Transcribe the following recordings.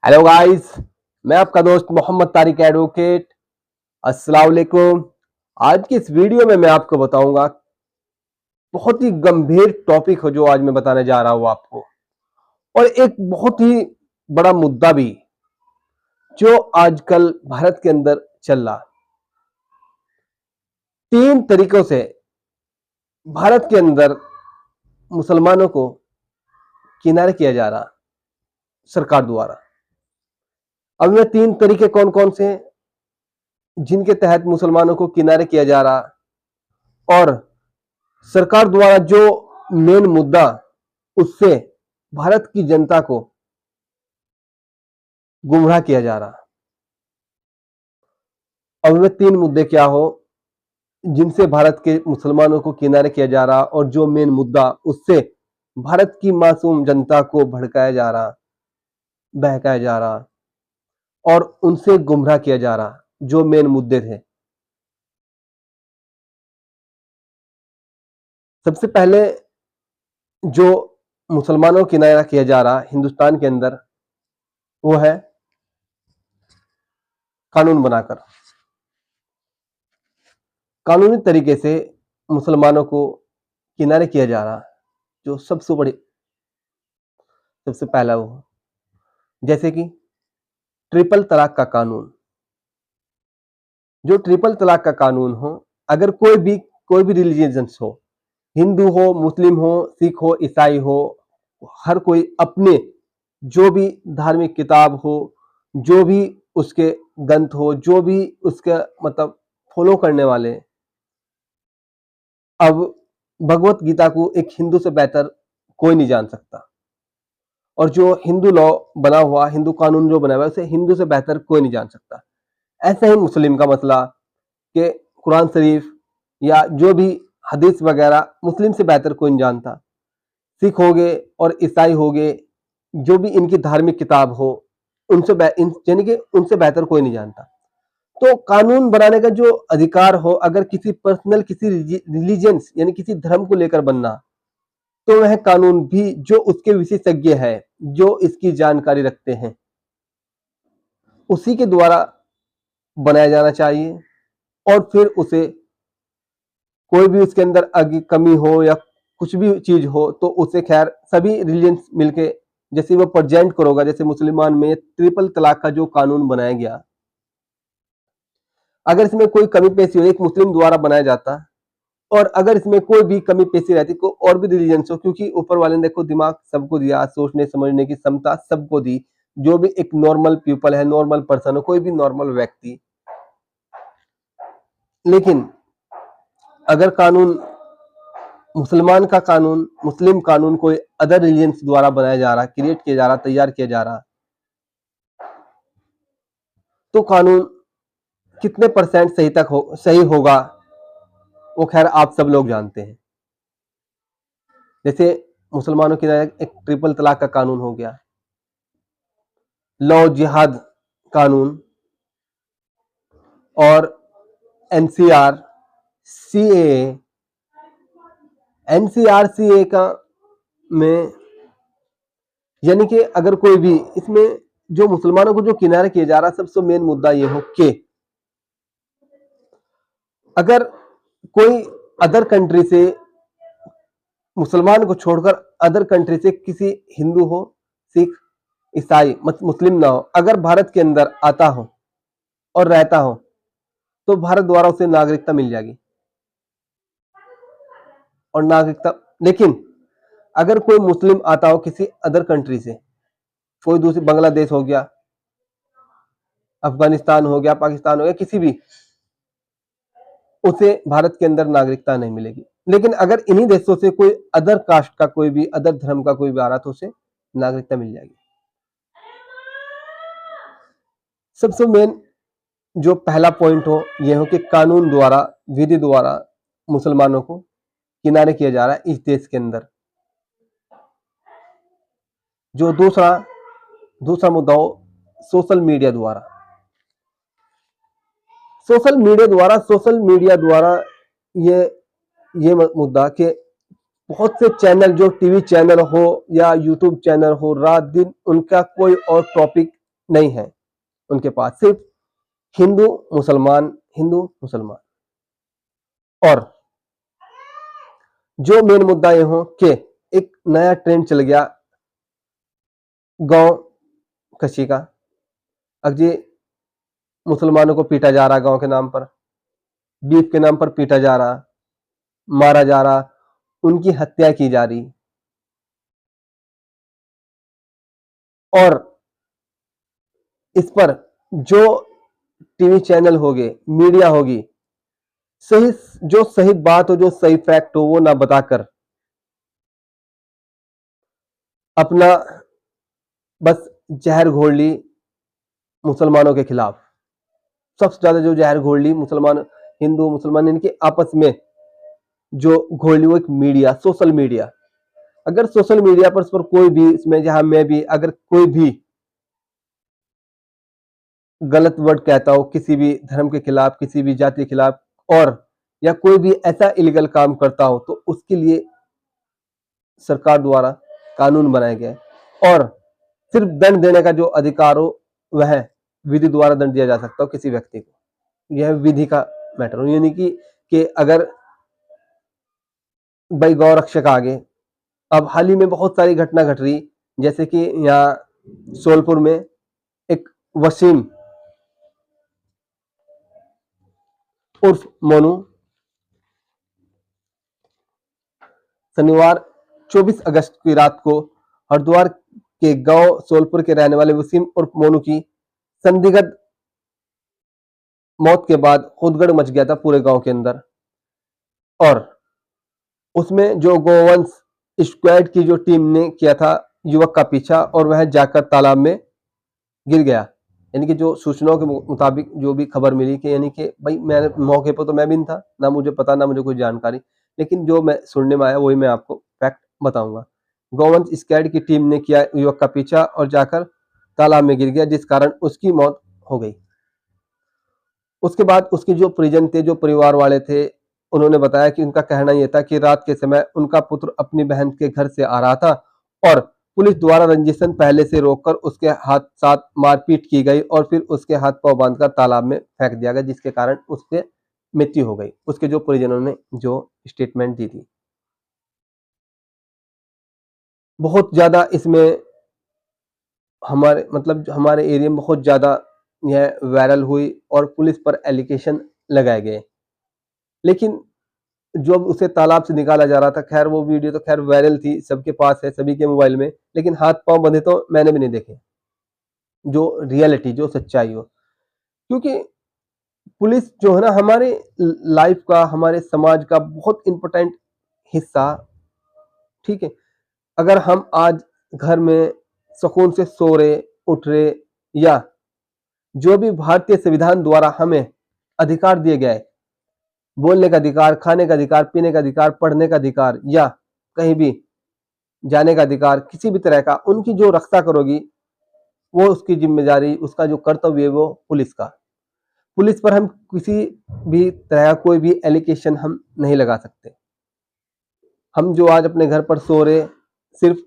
Hello guys, मैं आपका दोस्त मोहम्मद तारिक एडवोकेट। अस्सलाम वालेकुम। आज की इस वीडियो में मैं आपको बताऊंगा, बहुत ही गंभीर टॉपिक हो जो आज मैं बताने जा रहा हूं आपको, और एक बहुत ही बड़ा मुद्दा भी जो आजकल भारत के अंदर चल रहा। तीन तरीकों से भारत के अंदर मुसलमानों को किनारे किया जा रहा सरकार द्वारा। अब ये तीन तरीके कौन कौन से हैं जिनके तहत मुसलमानों को किनारे किया जा रहा, और सरकार द्वारा जो मेन मुद्दा उससे भारत की जनता को गुमराह किया जा रहा। अब वे तीन मुद्दे क्या हो जिनसे भारत के मुसलमानों को किनारे किया जा रहा, और जो मेन मुद्दा उससे भारत की मासूम जनता को भड़काया जा रहा, बहकाया जा रहा और उनसे गुमराह किया जा रहा, जो मेन मुद्दे थे। सबसे पहले जो मुसलमानों को किनारा किया जा रहा हिंदुस्तान के अंदर, वो है कानून बनाकर कानूनी तरीके से मुसलमानों को किनारे किया जा रहा। जो सबसे पहला वो, जैसे कि ट्रिपल तलाक का कानून। जो ट्रिपल तलाक का कानून हो, अगर कोई भी रिलीजियंस हो, हिंदू हो, मुस्लिम हो, सिख हो, ईसाई हो, हर कोई अपने जो भी धार्मिक किताब हो, जो भी उसके ग्रंथ हो, जो भी उसके मतलब फॉलो करने वाले, अब भगवत गीता को एक हिंदू से बेहतर कोई नहीं जान सकता, और जो हिंदू लॉ बना हुआ, हिंदू कानून जो बना हुआ है, उसे हिंदू से बेहतर कोई नहीं जान सकता। ऐसा ही मुस्लिम का मसला कि कुरान शरीफ या जो भी हदीस वगैरह मुस्लिम से बेहतर कोई नहीं जानता। सिख हो गए और ईसाई हो गए, जो भी इनकी धार्मिक किताब हो, यानी कि उनसे बेहतर कोई नहीं जानता। तो कानून बनाने का जो अधिकार हो, अगर किसी पर्सनल किसी रिलीजियंस यानी किसी धर्म को लेकर बनना, तो वह कानून भी जो उसके विशेषज्ञ है, जो इसकी जानकारी रखते हैं, उसी के द्वारा बनाया जाना चाहिए। और फिर उसे कोई भी उसके अंदर कमी हो या कुछ भी चीज हो, तो उसे खैर सभी रिलीजन्स मिलके जैसे वो प्रेजेंट करोगा। जैसे मुसलमान में ट्रिपल तलाक का जो कानून बनाया गया, अगर इसमें कोई कमी पेशी हो, एक मुस्लिम द्वारा बनाया जाता, और अगर इसमें कोई भी कमी पेशी रहती को और भी रिलीजन्स हो, क्योंकि ऊपर वाले ने देखो दिमाग सबको दिया, सोचने समझने की क्षमता सबको दी, जो भी एक नॉर्मल पीपल है, नॉर्मल पर्सन हो, कोई भी नॉर्मल व्यक्ति। लेकिन अगर कानून मुसलमान का कानून, मुस्लिम कानून कोई अदर रिलीजन्स द्वारा बनाया जा रहा, क्रिएट किया जा रहा, तैयार किया जा रहा, तो कानून कितने परसेंट सही होगा, वो खैर आप सब लोग जानते हैं। जैसे मुसलमानों की एक ट्रिपल तलाक का कानून हो गया, लॉ जिहाद कानून, और एनसीआर सीए। एनसीआर सीए का में यानी कि अगर कोई भी इसमें जो मुसलमानों को जो किनारे किया जा रहा, सबसे मेन मुद्दा ये हो कि अगर कोई अदर कंट्री से मुसलमान को छोड़कर अदर कंट्री से किसी हिंदू हो, सिख, ईसाई, मुस्लिम ना हो, अगर भारत के अंदर आता हो और रहता हो, तो भारत द्वारा उसे नागरिकता मिल जाएगी। और नागरिकता, लेकिन अगर कोई मुस्लिम आता हो किसी अदर कंट्री से, कोई दूसरी, बांग्लादेश हो गया, अफगानिस्तान हो गया, पाकिस्तान हो गया, किसी भी, उसे भारत के अंदर नागरिकता नहीं मिलेगी। लेकिन अगर इन्हीं देशों से कोई अदर कास्ट का, कोई भी अदर धर्म का कोई भी आ रहा, तो उसे नागरिकता मिल जाएगी। सबसे मेन जो पहला पॉइंट हो, यह हो कि कानून द्वारा, विधि द्वारा मुसलमानों को किनारे किया जा रहा है इस देश के अंदर। जो दूसरा मुद्दा हो, सोशल मीडिया द्वारा। सोशल मीडिया द्वारा ये मुद्दा कि बहुत से चैनल, जो टीवी चैनल हो या यूट्यूब चैनल हो, रात दिन उनका कोई और टॉपिक नहीं है उनके पास, सिर्फ हिंदू मुसलमान, हिंदू मुसलमान। और जो मेन मुद्दा ये हो कि एक नया ट्रेंड चल गया गांव कशी का। अब जी मुसलमानों को पीटा जा रहा गांव के नाम पर, बीफ के नाम पर पीटा जा रहा, मारा जा रहा, उनकी हत्या की जा रही। और इस पर जो टीवी चैनल होंगे, मीडिया होगी, सही जो सही बात हो, जो सही फैक्ट हो, वो ना बताकर अपना बस जहर घोल ली मुसलमानों के खिलाफ। सबसे ज्यादा जो जहर घोल ली मुसलमान, हिंदू मुसलमान इनके आपस में जो घोल ली, वो एक मीडिया, सोशल मीडिया। अगर सोशल मीडिया पर कोई भी, इसमें जहां मैं भी, अगर कोई भी गलत वर्ड कहता हो किसी भी धर्म के खिलाफ, किसी भी जाति के खिलाफ, और या कोई भी ऐसा इलीगल काम करता हो, तो उसके लिए सरकार द्वारा कानून बनाए गए, और सिर्फ दंड देने का जो अधिकार हो वह विधि द्वारा दंड दिया जा सकता हो किसी व्यक्ति को। यह विधि का मैटर हो, यानी कि अगर भाई गौ रक्षक आगे, अब हाल ही में बहुत सारी घटना घट रही, जैसे कि यहाँ सोलपुर में एक वसीम उर्फ मोनू शनिवार 24 अगस्त की रात को हरिद्वार के गांव सोलपुर के रहने वाले वसीम उर्फ मोनू की संदिग्ध मौत के बाद खुदगड़ मच गया था पूरे गांव के अंदर। और उसमें जो गोवंश स्क्वाड की जो टीम ने किया था युवक का पीछा, और वह जाकर तालाब में गिर गया। यानी कि जो सूचनाओं के मुताबिक जो भी खबर मिली कि यानी कि भाई मैंने मौके पर तो मैं भी नहीं था, ना मुझे पता, ना मुझे कोई जानकारी, लेकिन जो मैं सुनने में आया वही मैं आपको फैक्ट बताऊंगा। गोवंश स्क्वाड की टीम ने किया युवक का पीछा और जाकर तालाब में गिर गया, जिस कारण उसकी मौत हो गई। उसके बाद उसके जो परिजन थे, जो परिवार वाले थे, उन्होंने बताया कि उनका कहना यह था कि रात के समय उनका पुत्र अपनी बहन के घर से आ रहा था और पुलिस द्वारा रंजिशन पहले से रोककर उसके हाथ साथ मारपीट की गई और फिर उसके हाथ पांव बांधकर तालाब में फेंक दिया गया, जिसके कारण उसके मृत्यु हो गई। उसके जो परिजनों ने जो स्टेटमेंट दी थी, बहुत ज्यादा इसमें हमारे मतलब हमारे एरिया में बहुत ज्यादा यह वायरल हुई और पुलिस पर एलिगेशन लगाए गए। लेकिन जब उसे तालाब से निकाला जा रहा था, खैर वो वीडियो तो खैर वायरल थी, सबके पास है, सभी के मोबाइल में, लेकिन हाथ पांव बंधे तो मैंने भी नहीं देखे, जो रियलिटी, जो सच्चाई हो। क्योंकि पुलिस जो है ना, हमारे लाइफ का, हमारे समाज का बहुत इंपॉर्टेंट हिस्सा, ठीक है। अगर हम आज घर में सुकून से सो रहे, उठ रहे, या जो भी भारतीय संविधान द्वारा हमें अधिकार दिए गए, बोलने का अधिकार, खाने का अधिकार, पीने का अधिकार, पढ़ने का अधिकार, या कहीं भी जाने का अधिकार, किसी भी तरह का, उनकी जो रक्षा करोगी, वो उसकी जिम्मेदारी, उसका जो कर्तव्य है वो पुलिस का। पुलिस पर हम किसी भी तरह कोई भी एलिगेशन हम नहीं लगा सकते। हम जो आज अपने घर पर सो रहे, सिर्फ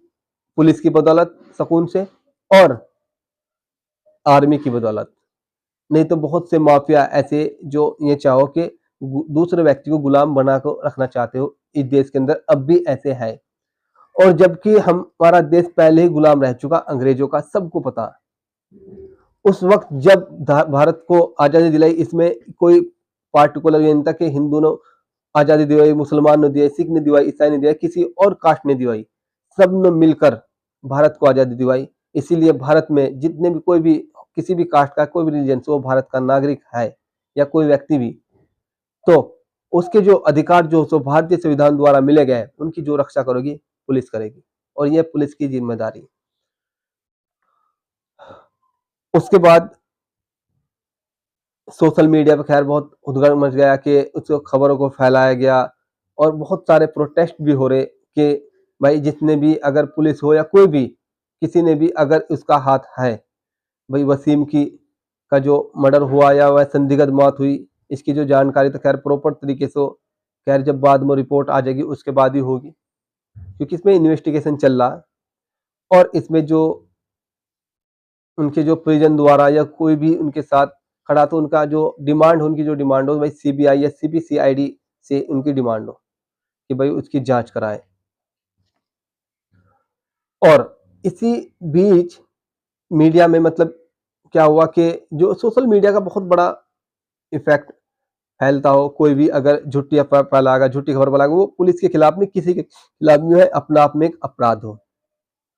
पुलिस की बदौलत सुकून से, और आर्मी की बदौलत। नहीं तो बहुत से माफिया ऐसे जो ये चाहो कि दूसरे व्यक्ति को गुलाम बना कर रखना चाहते हो, इस देश के अंदर अब भी ऐसे है। और जबकि हमारा देश पहले ही गुलाम रह चुका अंग्रेजों का, सबको पता। उस वक्त जब भारत को आजादी दिलाई, इसमें कोई पार्टिकुलर ये नहीं था कि हिंदू ने आजादी दिलाई, मुसलमान ने दिलाई, सिख ने दिलाई, ईसाई ने दिलाई, किसी और कास्ट ने दिलाई, सब ने मिलकर भारत को आजादी दिलाई। इसीलिए भारत में जितने भी कोई भी किसी भी कास्ट का, कोई भी रिलीजन से, वो भारत का नागरिक है, या कोई व्यक्ति भी, तो उसके जो अधिकार जो सो भारतीय संविधान द्वारा मिले गए, उनकी जो रक्षा करेगी पुलिस करेगी, और यह पुलिस की जिम्मेदारी। उसके बाद सोशल मीडिया पे खैर बहुत उद्गार मच गया कि उस खबरों को फैलाया गया, और बहुत सारे प्रोटेस्ट भी हो रहे कि भाई जितने भी, अगर पुलिस हो या कोई भी, किसी ने भी अगर उसका हाथ है, भाई वसीम की का जो मर्डर हुआ या वह संदिग्ध मौत हुई, इसकी जो जानकारी तो खैर प्रॉपर तरीके से खैर जब बाद में रिपोर्ट आ जाएगी उसके बाद ही होगी, क्योंकि इसमें इन्वेस्टिगेशन चल रहा। और इसमें जो उनके जो परिजन द्वारा या कोई भी उनके साथ खड़ा, तो उनका जो डिमांड, उनकी जो डिमांड हो भाई सीबीआई या सीबीसीआईडी से उनकी डिमांड हो कि भाई उसकी जांच कराए। और इसी बीच मीडिया में मतलब क्या हुआ कि जो सोशल मीडिया का बहुत बड़ा इफेक्ट फैलता हो, कोई भी अगर झूठी अफवाह फैलाएगा, झूठी खबर फैलाएगा, वो पुलिस के खिलाफ नहीं, किसी के खिलाफ जो है अपना आप में एक अपराध हो,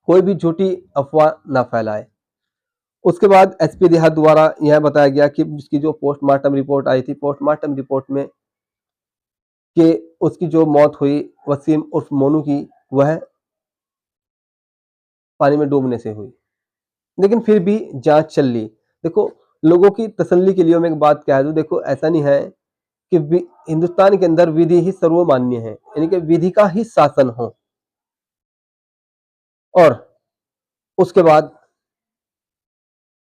कोई भी झूठी अफवाह ना फैलाए। उसके बाद एसपी देहात द्वारा यह बताया गया कि उसकी जो पोस्टमार्टम रिपोर्ट आई थी, पोस्टमार्टम रिपोर्ट में कि उसकी जो मौत हुई वसीम उर्फ मोनू की, वह पानी में डूबने से हुई, लेकिन फिर भी जांच चल रही। देखो, लोगों की तसल्ली के लिए मैं एक बात कह दूं, देखो ऐसा नहीं है कि हिंदुस्तान के अंदर विधि ही सर्वमान्य है, यानी कि विधि का ही शासन हो। और उसके बाद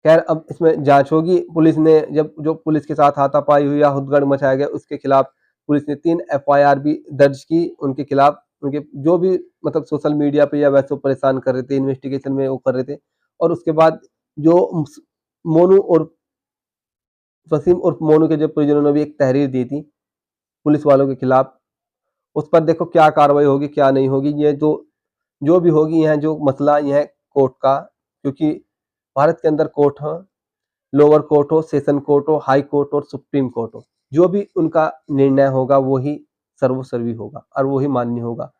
खैर अब इसमें जांच होगी। पुलिस ने जब जो पुलिस के साथ हाथापाई हुई या हुदगड़ मचाया गया, उसके खिलाफ पुलिस ने 3 एफआईआर भी दर्ज की उनके खिलाफ, उनके जो भी मतलब सोशल मीडिया पे या वैसे परेशान कर रहे थे, इन्वेस्टिगेशन में वो कर रहे थे। और उसके बाद जो मोनू और वसीम उर्फ मोनू के जो परिजनों ने भी एक तहरीर दी थी पुलिस वालों के खिलाफ, उस पर देखो क्या कार्रवाई होगी क्या नहीं होगी। ये जो भी होगी, यह जो मसला यह कोर्ट का, क्योंकि भारत के अंदर कोर्ट है, लोअर कोर्ट हो, सेशन कोर्ट हो, हाई कोर्ट और सुप्रीम कोर्ट हो, जो भी उनका निर्णय होगा वो ही सर्वसर्वी होगा और वो ही मान्य होगा।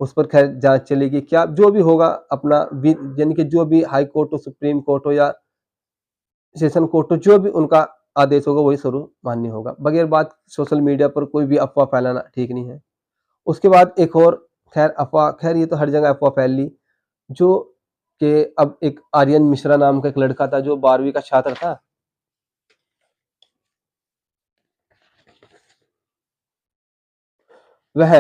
उस पर खैर जांच चलेगी, क्या जो भी होगा अपना, यानी कि जो भी हाई कोर्ट हो, सुप्रीम कोर्ट हो या सेशन कोर्ट हो, जो भी उनका आदेश होगा वही सर्व मान्य होगा। बगैर बात सोशल मीडिया पर कोई भी अफवाह फैलाना ठीक नहीं है। उसके बाद एक और खैर अफवाह, खैर ये तो हर जगह अफवाह फैल ली, जो कि अब एक आर्यन मिश्रा नाम का एक लड़का था जो 12वीं का छात्र था, वह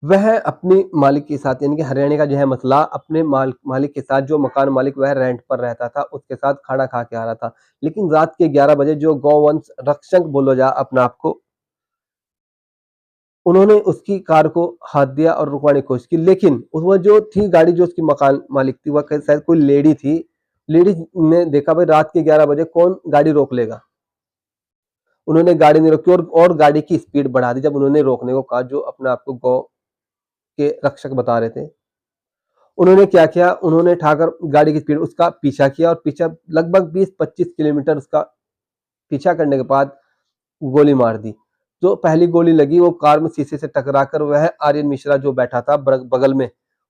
वह अपने मालिक के साथ, यानी कि हरियाणा का जो है मसला, अपने मालिक के साथ, जो मकान मालिक वह रेंट पर रहता था, उसके साथ खाना खा के आ रहा था। लेकिन रात के 11 बजे जो गौवंश रक्षक बोलो जा अपने आप को, उन्होंने उसकी कार को हाथ दिया और रुकवाने की कोशिश की, लेकिन वह जो थी गाड़ी, जो उसकी मकान मालिक थी, वह शायद कोई लेडी थी। लेडी ने देखा भाई रात के 11 बजे कौन गाड़ी रोक लेगा, उन्होंने गाड़ी नहीं रोकी और गाड़ी की स्पीड बढ़ा दी। जब उन्होंने रोकने को कहा, जो अपने आप को गौ के रक्षक बता रहे थे, उन्होंने क्या किया, उन्होंने ठाकर गाड़ी की स्पीड उसका पीछा किया और पीछा लगभग 20-25 किलोमीटर उसका पीछा करने के बाद गोली मार दी। जो पहली गोली लगी वो कार में शीशे से टकराकर वह आर्यन मिश्रा जो बैठा था बगल में,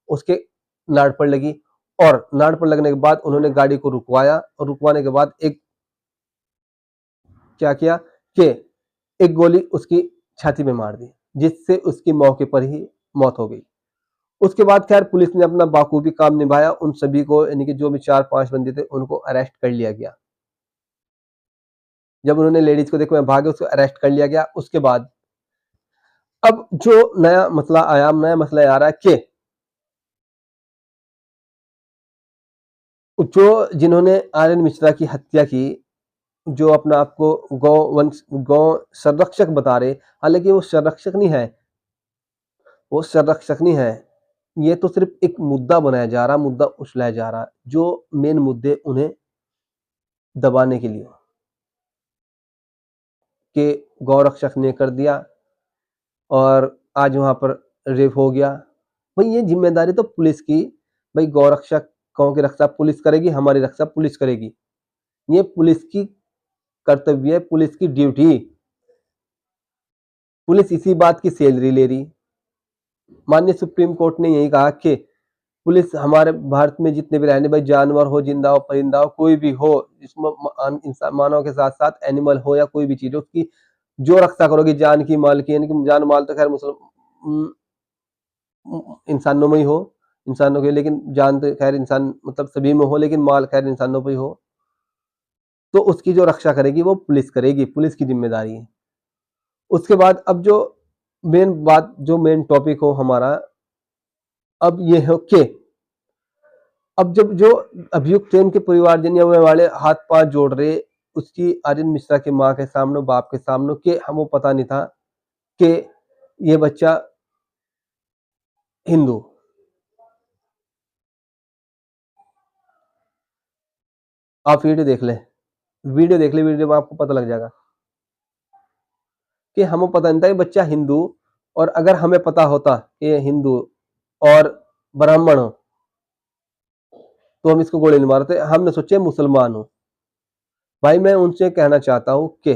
उसके नाड़ पर लगी। और नाड़ पर लगने के बाद उन्होंने गाड़ी को रुकवाया और रुकवाने के बाद एक क्या किया कि एक गोली उसकी छाती में मार दी, जिससे उसकी मौके पर ही मौत हो गई। उसके बाद खैर पुलिस ने अपना बाखूबी काम निभाया, उन सभी को, यानी कि जो भी 4-5 बंदे थे उनको अरेस्ट कर लिया गया। जब उन्होंने लेडीज को देखा मैं भागे, उसको अरेस्ट कर लिया गया। उसके बाद अब जो नया मसला आया, नया मसला आ रहा है कि जो जिन्होंने आर्यन मिश्रा की हत्या की, जो अपना आपको गौ संरक्षक बता रहे, हालांकि वो संरक्षक नहीं है, वो संरक्षक नहीं है। ये तो सिर्फ एक मुद्दा बनाया जा रहा, मुद्दा उछलाया जा रहा, जो मेन मुद्दे उन्हें दबाने के लिए कि गौ रक्षक ने कर दिया और आज वहां पर रेप हो गया। भाई ये जिम्मेदारी तो पुलिस की, भाई गौ रक्षक गौ की रक्षा पुलिस करेगी, हमारी रक्षा पुलिस करेगी, ये पुलिस की कर्तव्य है, पुलिस की ड्यूटी। पुलिस इसी बात की सैलरी ले रही। माननीय सुप्रीम कोर्ट ने यही कहा कि पुलिस हमारे भारत में जितने भी रहने, भाई जानवर हो, जिंदा हो, परिंदा हो, कोई भी हो, जिसमें इंसान मानव के साथ साथ एनिमल हो या कोई भी चीज हो, उसकी जो रक्षा करोगी जान की माल की, यानी कि जान माल तो खैर मुसलमान इंसानों में ही हो, इंसानों के, लेकिन जान तो खैर इंसान मतलब सभी में हो, लेकिन माल खैर इंसानों पे ही हो, तो उसकी जो रक्षा करेगी वो पुलिस करेगी, पुलिस की जिम्मेदारी है। उसके बाद अब जो मेन बात, जो मेन टॉपिक हो हमारा, अब ये हो कि अब जब जो अभियुक्त थे उनके परिवारजन या वाले हाथ पांव जोड़ रहे, उसकी आर्यन मिश्रा की माँ के सामने, बाप के सामने, कि हमको पता नहीं था कि ये बच्चा हिंदू। आप वीडियो देख लें, वीडियो में आपको पता लग जाएगा कि हमको पता नहीं था कि बच्चा हिंदू, और अगर हमें पता होता कि ये हिंदू और ब्राह्मण हो तो हम इसको गोली नहीं मारते। हमने सोचे मुसलमान हो। भाई मैं उनसे कहना चाहता हूँ कि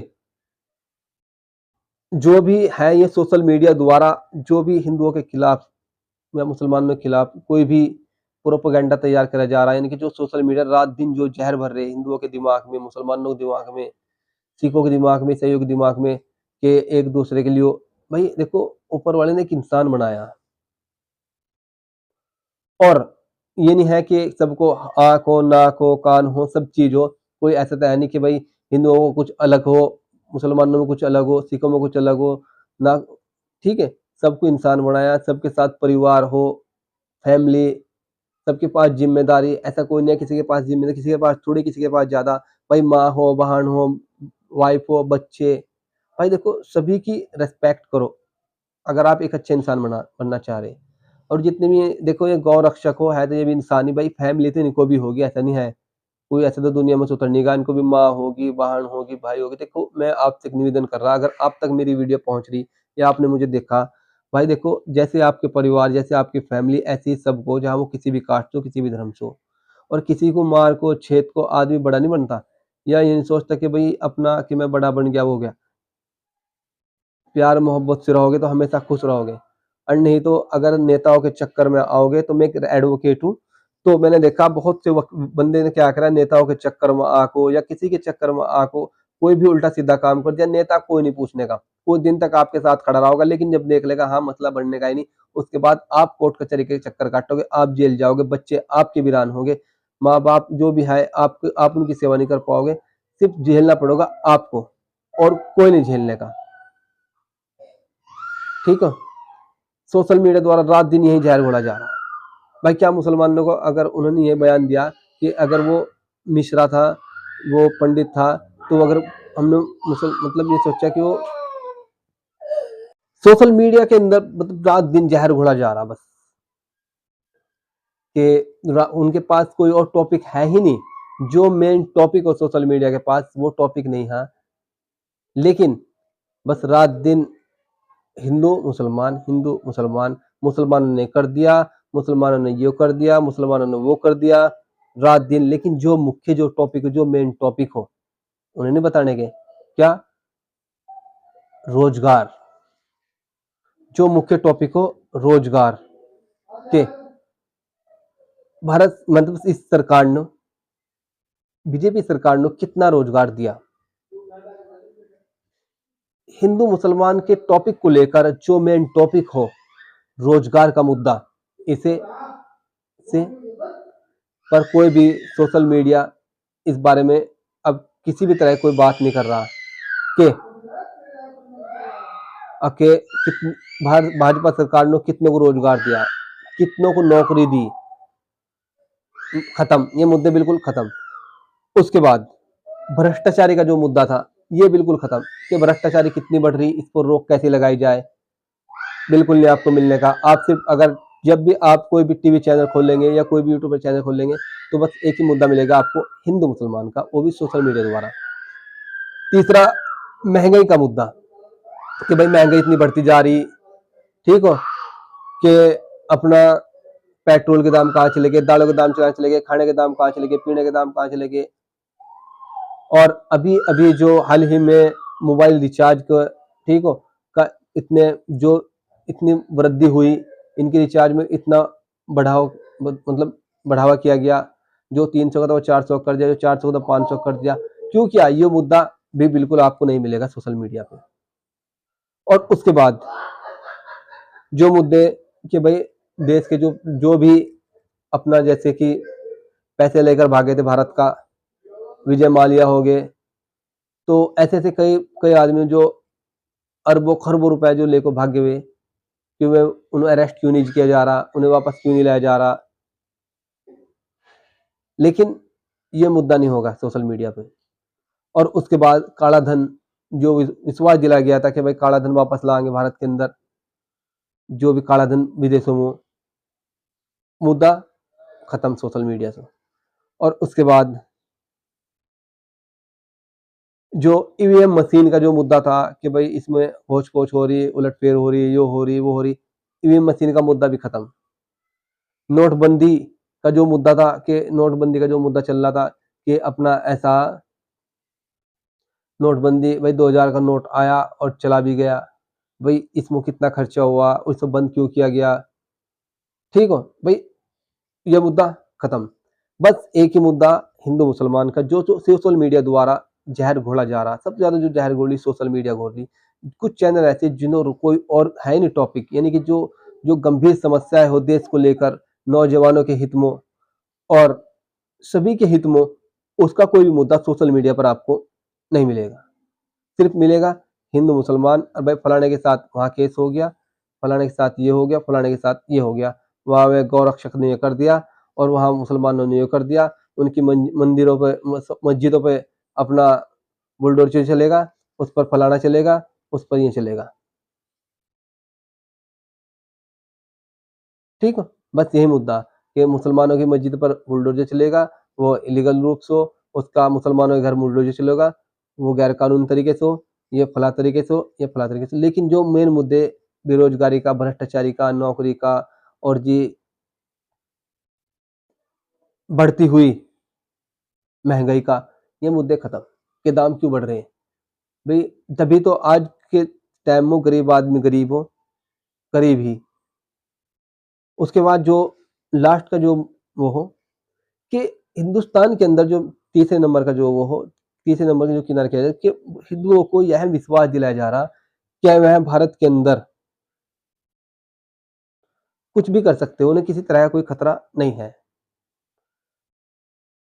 जो भी है ये सोशल मीडिया द्वारा जो भी हिंदुओं के खिलाफ या मुसलमानों के खिलाफ कोई भी प्रोपेगेंडा तैयार करा जा रहा है, यानी कि जो सोशल मीडिया रात दिन जो जहर भर रहे हैं हिंदुओं के दिमाग में, मुसलमानों के दिमाग में, सिखों के दिमाग में, ईसाइयों के दिमाग में, कि एक दूसरे के लिए, भाई देखो ऊपर वाले ने एक इंसान बनाया, और ये नहीं है कि सबको आँख हो, नाक हो, कान हो, सब चीज़ हो। कोई ऐसा तो है नहीं कि भाई हिंदुओं को कुछ अलग हो, मुसलमानों में कुछ अलग हो, सिखों में कुछ अलग हो, ना, ठीक है? सबको इंसान बनाया, सबके साथ परिवार हो, फैमिली, सबके पास ज़िम्मेदारी, ऐसा कोई नहीं है किसी के पास ज़िम्मेदारी, किसी के पास थोड़ी, किसी के पास ज़्यादा। भाई माँ हो, बहन हो, वाइफ़ हो, बच्चे, भाई देखो सभी की रिस्पेक्ट करो, अगर आप एक अच्छे इंसान बनना चाह रहे हैं। और जितने भी देखो ये गौ रक्षक हो, है तो ये भी इंसान ही, भाई फैमिली तो इनको भी होगी, ऐसा नहीं है। कोई ऐसा तो दुनिया में सुथर नहीं गा, इनको भी माँ होगी, बहन होगी, भाई होगी। देखो मैं आपसे एक निवेदन कर रहा, अगर आप तक मेरी वीडियो पहुँच रही या आपने मुझे देखा, भाई देखो जैसे आपके परिवार, जैसे आपकी फैमिली, ऐसे ही सबको, चाहे वो किसी भी कास्ट से हो, किसी भी धर्म से हो। और किसी को मार को, छेद को आदमी बड़ा नहीं बनता, या ये नहीं सोचता कि भाई अपना कि मैं बड़ा बन गया, वो हो गया। प्यार मोहब्बत से रहोगे तो हमेशा खुश रहोगे, और नहीं तो अगर नेताओं के चक्कर में आओगे, तो मैं एक एडवोकेट हूँ, तो मैंने देखा बहुत से बंदे ने क्या करा, नेताओं के चक्कर में आको या किसी के चक्कर में आको कोई भी उल्टा सीधा काम कर दिया, नेता कोई नहीं पूछने का, कुछ दिन तक आपके साथ खड़ा रहोगा, लेकिन जब देख लेगा हाँ मसला बढ़ने का ही नहीं, उसके बाद आप कोर्ट कचहरी के चक्कर काटोगे, आप जेल जाओगे, बच्चे आपके वीरान होंगे, माँ बाप जो भी है आप उनकी सेवा नहीं कर पाओगे, सिर्फ झेलना पड़ेगा आपको, और कोई नहीं झेलने का। ठीक है? सोशल मीडिया द्वारा रात दिन यही जहर घोला जा रहा है। भाई क्या मुसलमानों को, अगर उन्होंने ये बयान दिया कि अगर वो मिश्रा था, वो पंडित था, तो अगर हमने मतलब ये सोचा कि वो सोशल मीडिया के अंदर मतलब रात दिन जहर घोला जा रहा, बस कि उनके पास कोई और टॉपिक है ही नहीं, जो मेन टॉपिक हो सोशल मीडिया के पास वो टॉपिक नहीं है, लेकिन बस रात दिन हिंदू मुसलमान, मुसलमानों ने कर दिया, मुसलमानों ने ये कर दिया, मुसलमानों ने वो कर दिया, रात दिन। लेकिन जो मुख्य जो टॉपिक, जो मेन टॉपिक हो, उन्हें नहीं बताने के। क्या? रोजगार। जो मुख्य टॉपिक हो रोजगार के, भारत मतलब इस सरकार ने, बीजेपी सरकार ने कितना रोजगार दिया। हिंदू मुसलमान के टॉपिक को लेकर जो मेन टॉपिक हो, रोजगार का मुद्दा, इसे से पर कोई भी सोशल मीडिया इस बारे में अब किसी भी तरह कोई बात नहीं कर रहा कि भाजपा सरकार ने कितनों को रोजगार दिया, कितनों को नौकरी दी, खत्म, ये मुद्दे बिल्कुल खत्म। उसके बाद भ्रष्टाचारी का जो मुद्दा था, ये बिल्कुल खत्म, कि भ्रष्टाचारी कितनी बढ़ रही, इस पर रोक कैसे लगाई जाए, बिल्कुल नहीं आपको मिलने का। आप सिर्फ अगर जब भी आप कोई भी टीवी चैनल खोलेंगे या कोई भी यूट्यूब पर चैनल खोलेंगे, तो बस एक ही मुद्दा मिलेगा आपको, हिंदू मुसलमान का, वो भी सोशल मीडिया द्वारा। तीसरा, महंगाई का मुद्दा, कि भाई महंगाई इतनी बढ़ती जा रही, ठीक हो, कि अपना पेट्रोल के दाम कहाँ चले गए, दालों के दाम कहाँ चले गए, खाने के दाम कहाँ चले गए, पीने के दाम कहाँ चले गए। और अभी अभी जो हाल ही में मोबाइल रिचार्ज का, ठीक हो, का इतनी वृद्धि हुई, इनके रिचार्ज में इतना बढ़ाव, मतलब बढ़ावा किया गया, जो 300 का था वो 400 कर दिया, जो 400 का था 500 कर दिया। क्यों किया? ये मुद्दा भी बिल्कुल आपको नहीं मिलेगा सोशल मीडिया पे। और उसके बाद जो मुद्दे, कि भाई देश के जो जो भी अपना, जैसे कि पैसे लेकर भागे थे भारत का, विजय माल्या हो गए, तो ऐसे ऐसे कई कई आदमी जो अरबों खरबों रुपए जो लेकर भागे हुए, कि वे उन्हें अरेस्ट क्यों नहीं किया जा रहा, उन्हें वापस क्यों नहीं लाया जा रहा। लेकिन ये मुद्दा नहीं होगा सोशल मीडिया पे। और उसके बाद काला धन, जो विश्वास दिलाया गया था कि भाई काला धन वापस लाएंगे भारत के अंदर, जो भी काला धन विदेशों में, मुद्दा खत्म सोशल मीडिया से। और उसके बाद जो ईवीएम मशीन का जो मुद्दा था कि भाई इसमें होच पोच हो रही है, उलटफेर हो रही है, यो हो रही है, वो हो रही, ईवीएम मशीन का मुद्दा भी खत्म। नोटबंदी का जो मुद्दा था कि नोटबंदी का जो मुद्दा चल रहा था कि अपना ऐसा नोटबंदी, भाई 2000 का नोट आया और चला भी गया, भाई इसमें कितना खर्चा हुआ, उसको बंद क्यों किया गया, ठीक हो भाई, ये मुद्दा खत्म। बस एक ही मुद्दा हिंदू मुसलमान का, जो सोशल मीडिया द्वारा जहर घोला जा रहा, सबसे ज्यादा जो जहर घोली सोशल मीडिया घोल रही। कुछ चैनल ऐसे जिन्होंने कोई और है नहीं टॉपिक, यानी कि जो जो गंभीर समस्याएं हो देश को लेकर, नौजवानों के हित में और सभी के हित में, उसका कोई भी मुद्दा सोशल मीडिया पर आपको नहीं मिलेगा। सिर्फ मिलेगा हिंदू मुसलमान, और भाई फलाने के साथ वहाँ केस हो गया, फलाने के साथ ये हो गया, फलाने के साथ ये हो गया, वहाँ वे गौरक्षक ने ये कर दिया और वहाँ मुसलमानों ने ये कर दिया, उनकी मंदिरों पे, मस्जिदों पे अपना बुलडोजर चलेगा, उस पर फलाना चलेगा, उस पर ये चलेगा, ठीक है। बस यही मुद्दा कि मुसलमानों की मस्जिद पर बुलडोजर चलेगा, वो इलीगल रूप से हो, उसका मुसलमानों के घर बुलडोजर चलेगा, वो गैर कानूनी तरीके से हो, ये फला तरीके से हो, ये फला तरीके से। लेकिन जो मेन मुद्दे बेरोजगारी का, भ्रष्टाचारी का, नौकरी का और जी बढ़ती हुई महंगाई का, ये मुद्दे खत्म। के दाम क्यों बढ़ रहे हैं भाई, तभी तो आज के टाइम में गरीब आदमी गरीब हो, गरीब ही। उसके बाद जो लास्ट का जो वो हो कि हिंदुस्तान के अंदर जो तीसरे नंबर का जो वो हो, तीसरे नंबर का जो किनारा किया जाए कि हिंदुओं को यह विश्वास दिलाया जा रहा कि वह भारत के अंदर कुछ भी कर सकते हो, उन्हें किसी तरह का कोई खतरा नहीं है।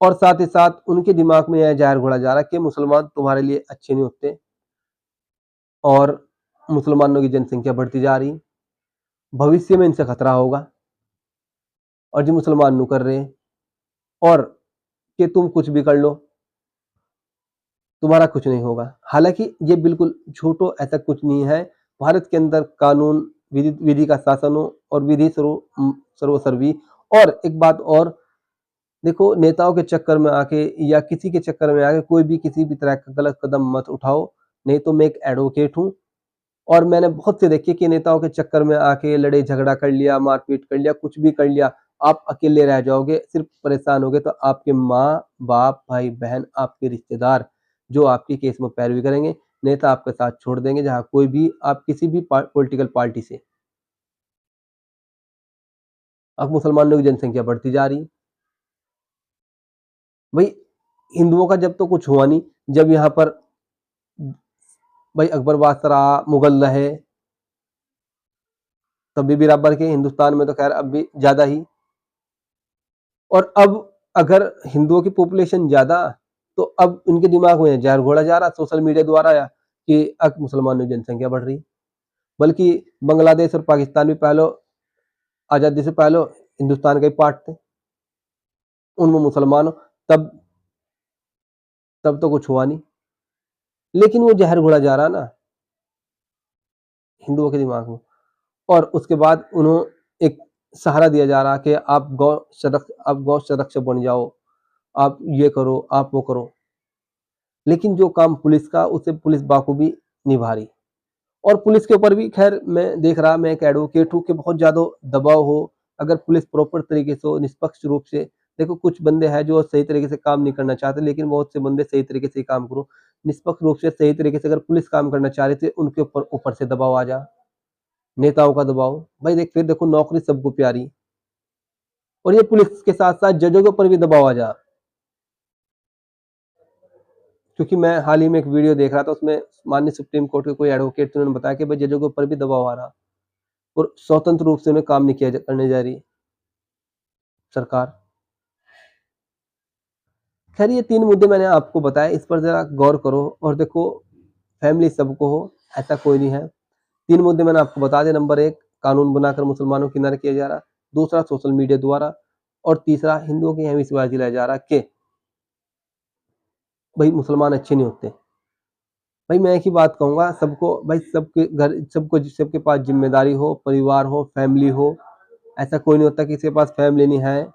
और साथ ही साथ उनके दिमाग में यह जहर घोला जा रहा है कि मुसलमान तुम्हारे लिए अच्छे नहीं होते और मुसलमानों की जनसंख्या बढ़ती जा रही, भविष्य में इनसे खतरा होगा और जो मुसलमान नु कर रहे हैं, और कि तुम कुछ भी कर लो, तुम्हारा कुछ नहीं होगा। हालांकि ये बिल्कुल झूठो, ऐसा कुछ नहीं है। भारत के अंदर कानून, विधि का शासन हो और विधि सर्वसर्वी। और एक बात और, देखो नेताओं के चक्कर में आके या किसी के चक्कर में आके कोई भी किसी भी तरह का गलत कदम मत उठाओ। नहीं तो मैं एक एडवोकेट हूँ और मैंने बहुत से देखे कि नेताओं के चक्कर में आके लड़े झगड़ा कर लिया, मारपीट कर लिया, कुछ भी कर लिया, आप अकेले रह जाओगे, सिर्फ परेशान होगे। तो आपके माँ बाप, भाई बहन, आपके रिश्तेदार जो आपके केस में पैरवी करेंगे, नेता आपके साथ छोड़ देंगे। जहाँ कोई भी, आप किसी भी पॉलिटिकल पार्टी से, अब मुसलमानों की जनसंख्या बढ़ती जा रही, भाई हिंदुओं का जब तो कुछ हुआ नहीं, जब यहाँ पर भाई अकबर बादशाह रहा, मुगल रहे, तब भी बराबर के, हिंदुस्तान में तो खैर अब भी ज्यादा ही। और अब अगर हिंदुओं की पॉपुलेशन ज्यादा, तो अब इनके दिमाग में जहर घोला जा रहा सोशल मीडिया द्वारा या कि अब मुसलमानों की जनसंख्या बढ़ रही। बल्कि बांग्लादेश और पाकिस्तान भी पहले, आजादी से पहले हिंदुस्तान के पार्ट थे, उनमें मुसलमान हो, तब तब तो कुछ हुआ नहीं। लेकिन वो जहर घोला जा रहा ना हिंदुओं के दिमाग में। और उसके बाद उन्हें एक सहारा दिया जा रहा कि आप गौ संरक्षक बन जाओ, आप ये करो, आप वो करो। लेकिन जो काम पुलिस का, उसे पुलिस बाखूबी निभा रही। और पुलिस के ऊपर भी खैर मैं देख रहा, मैं एक एडवोकेट हूँ कि बहुत ज्यादा दबाव हो। अगर पुलिस प्रॉपर तरीके से हो, निष्पक्ष रूप से, देखो कुछ बंदे हैं जो सही तरीके से काम नहीं करना चाहते, लेकिन बहुत से बंदे सही तरीके से काम करो, निष्पक्ष रूप से, सही तरीके से। अगर पुलिस काम करना चाह रही थी, उनके ऊपर ऊपर से दबाव आ जा, नेताओं का दबाव, भाई देख फिर देखो नौकरी सबको प्यारी, और ये पुलिस के साथ साथ जजों के ऊपर भी दबाव आ जा। क्योंकि मैं हाल ही में एक वीडियो देख रहा था, उसमें माननीय सुप्रीम कोर्ट के कोई एडवोकेट थे, उन्होंने बताया कि भाई जजों के ऊपर भी दबाव आ रहा और स्वतंत्र रूप से उन्हें काम नहीं करने जा रही सरकार। खैर ये 3 मुद्दे मैंने आपको बताए, इस पर जरा गौर करो। और देखो फैमिली सबको हो, ऐसा कोई नहीं है। 3 मुद्दे मैंने आपको बता दिए। नंबर 1, कानून बनाकर मुसलमानों को किनारा किया जा रहा। दूसरा, सोशल मीडिया द्वारा। और तीसरा, हिंदुओं के यहाँ विश्वास दिलाया जा रहा कि भाई मुसलमान अच्छे नहीं होते। भाई मैं एक ही बात कहूँगा, सबको भाई सबके घर सबके पास ज़िम्मेदारी हो, परिवार हो, फैमिली हो। ऐसा कोई नहीं होता कि किसी के पास फैमिली नहीं है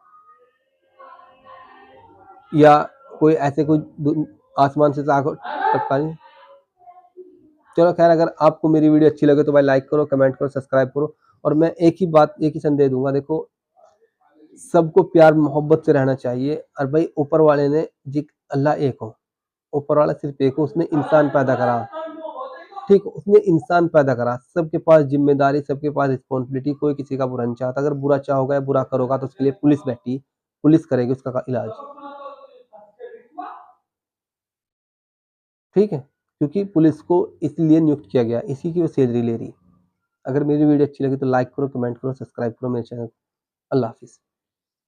या कोई ऐसे कोई आसमान से आकर टपका नहीं। चलो खैर, अगर आपको मेरी वीडियो अच्छी लगे तो भाई लाइक करो, कमेंट करो, सब्सक्राइब करो। और मैं एक ही बात, एक ही संदेश दूंगा, देखो सबको प्यार मोहब्बत से रहना चाहिए। और भाई ऊपर वाले ने जी, अल्लाह एक हो, ऊपर वाला सिर्फ एक हो, उसने इंसान पैदा करा, ठीक, उसने इंसान पैदा करा, सबके पास जिम्मेदारी, सबके पास रिस्पॉन्सिबिलिटी, कोई किसी का बुरा नहीं चाहता। अगर बुरा चाहोगे, बुरा करोगा तो उसके लिए पुलिस बैठी, पुलिस करेगी उसका इलाज, ठीक है, क्योंकि पुलिस को इसलिए नियुक्त किया गया, इसी की वो सैलरी ले रही। अगर मेरी वीडियो अच्छी लगी तो लाइक करो, कमेंट करो, सब्सक्राइब करो मेरे चैनल। अल्लाह हाफिज।